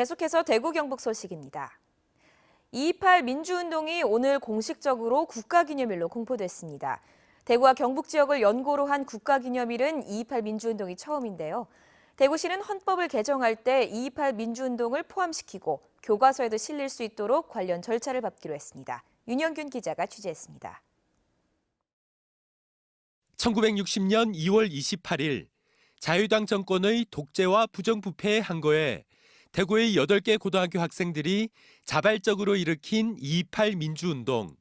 계속해서 대구 경북 소식입니다. 2.28 민주운동이 오늘 공식적으로 국가기념일로 공포됐습니다. 대구와 경북 지역을 연고로 한 국가기념일은 2.28 민주운동이 처음인데요. 대구시는 헌법을 개정할 때 2.28 민주운동을 포함시키고 교과서에도 실릴 수 있도록 관련 절차를 밟기로 했습니다. 윤영균 기자가 취재했습니다. 1960년 2월 28일 자유당 정권의 독재와 부정부패의 한거에 대구의 8개 고등학교 학생들이 자발적으로 일으킨 2.28 민주운동,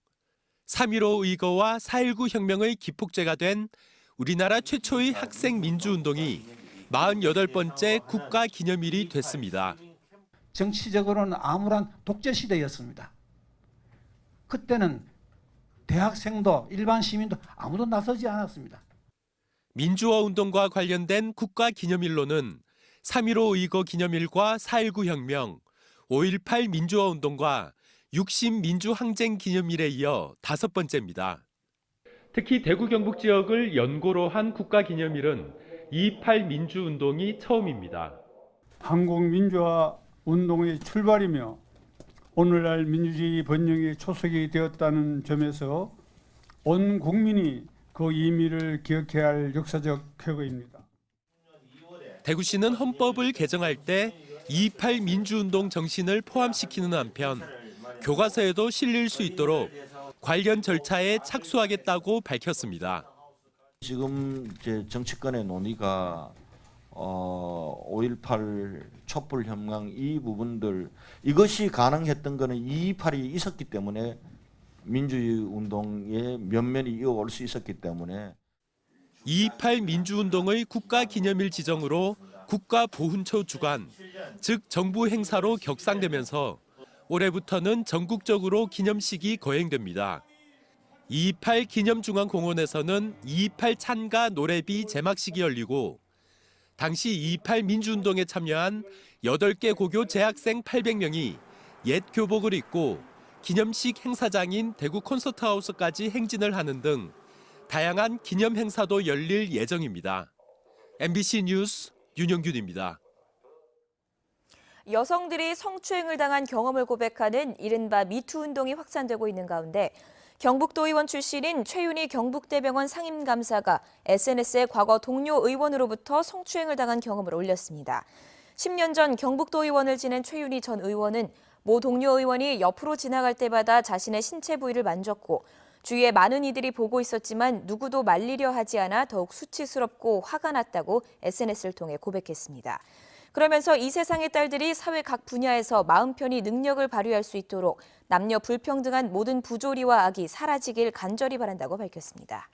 3.15 의거와 4.19 혁명의 기폭제가 된 우리나라 최초의 학생 민주운동이 48번째 국가기념일이 됐습니다. 정치적으로는 암울한 독재 시대였습니다. 그때는 대학생도 일반 시민도 아무도 나서지 않았습니다. 민주화 운동과 관련된 국가기념일로는 3.15 의거 기념일과 4.19 혁명, 5.18 민주화 운동과 60 민주항쟁 기념일에 이어 5번째입니다. 특히 대구 경북 지역을 연고로 한 국가기념일은 2.28 민주운동이 처음입니다. 한국 민주화 운동의 출발이며 오늘날 민주주의 번영의 초석이 되었다는 점에서 온 국민이 그 의미를 기억해야 할 역사적 쾌거입니다. 대구시는 헌법을 개정할 때 2.28 민주운동 정신을 포함시키는 한편 교과서에도 실릴 수 있도록 관련 절차에 착수하겠다고 밝혔습니다. 지금 이제 정치권의 논의가 5.18 촛불혁명 이 부분들 이것이 가능했던 것은 2.28이 있었기 때문에 민주주의 운동의 면면이 이어올 수 있었기 때문에 2.28 민주운동의 국가기념일 지정으로 국가보훈처 주관, 즉 정부 행사로 격상되면서 올해부터는 전국적으로 기념식이 거행됩니다. 2.28 기념중앙공원에서는 2.28 찬가 노래비 제막식이 열리고 당시 2.28 민주운동에 참여한 8개 고교 재학생 800명이 옛 교복을 입고 기념식 행사장인 대구 콘서트하우스까지 행진을 하는 등 다양한 기념 행사도 열릴 예정입니다. MBC 뉴스 윤영균입니다. 여성들이 성추행을 당한 경험을 고백하는 이른바 미투 운동이 확산되고 있는 가운데 경북도의원 출신인 최윤희 경북대병원 상임감사가 SNS에 과거 동료 의원으로부터 성추행을 당한 경험을 올렸습니다. 10년 전 경북도의원을 지낸 최윤희 전 의원은 모 동료 의원이 옆으로 지나갈 때마다 자신의 신체 부위를 만졌고 주위에 많은 이들이 보고 있었지만 누구도 말리려 하지 않아 더욱 수치스럽고 화가 났다고 SNS를 통해 고백했습니다. 그러면서 이 세상의 딸들이 사회 각 분야에서 마음 편히 능력을 발휘할 수 있도록 남녀 불평등한 모든 부조리와 악이 사라지길 간절히 바란다고 밝혔습니다.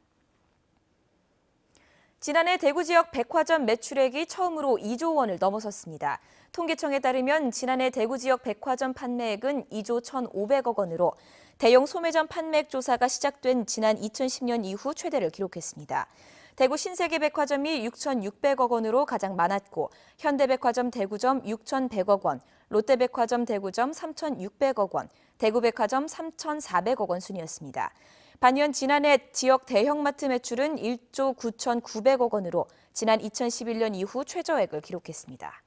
지난해 대구 지역 백화점 매출액이 처음으로 2조 원을 넘어섰습니다. 통계청에 따르면 지난해 대구 지역 백화점 판매액은 2조 1,500억 원으로 대형 소매점 판매액 조사가 시작된 지난 2010년 이후 최대를 기록했습니다. 대구 신세계백화점이 6,600억 원으로 가장 많았고 현대백화점 대구점 6,100억 원, 롯데백화점 대구점 3,600억 원, 대구백화점 3,400억 원 순이었습니다. 반면 지난해 지역 대형마트 매출은 1조 9,900억 원으로 지난 2011년 이후 최저액을 기록했습니다.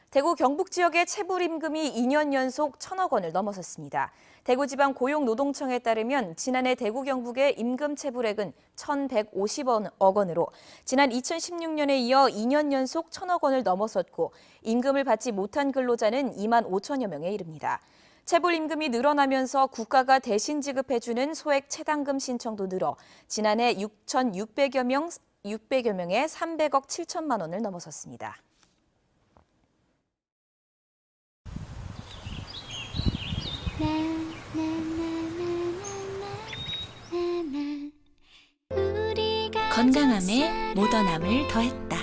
대구 경북 지역의 체불임금이 2년 연속 1,000억 원을 넘어섰습니다. 대구지방고용노동청에 따르면 지난해 대구 경북의 임금 체불액은 1,150억 원으로 지난 2016년에 이어 2년 연속 1,000억 원을 넘어섰고 임금을 받지 못한 근로자는 2만 5천여 명에 이릅니다. 체불임금이 늘어나면서 국가가 대신 지급해주는 소액 체당금 신청도 늘어 지난해 6,600여 명에 300억 7천만 원을 넘어섰습니다. 건강함에 모던함을 더했다.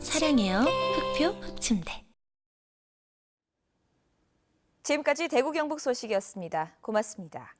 사랑해요 흑표 흑침대. 지금까지 대구 경북 소식이었습니다. 고맙습니다.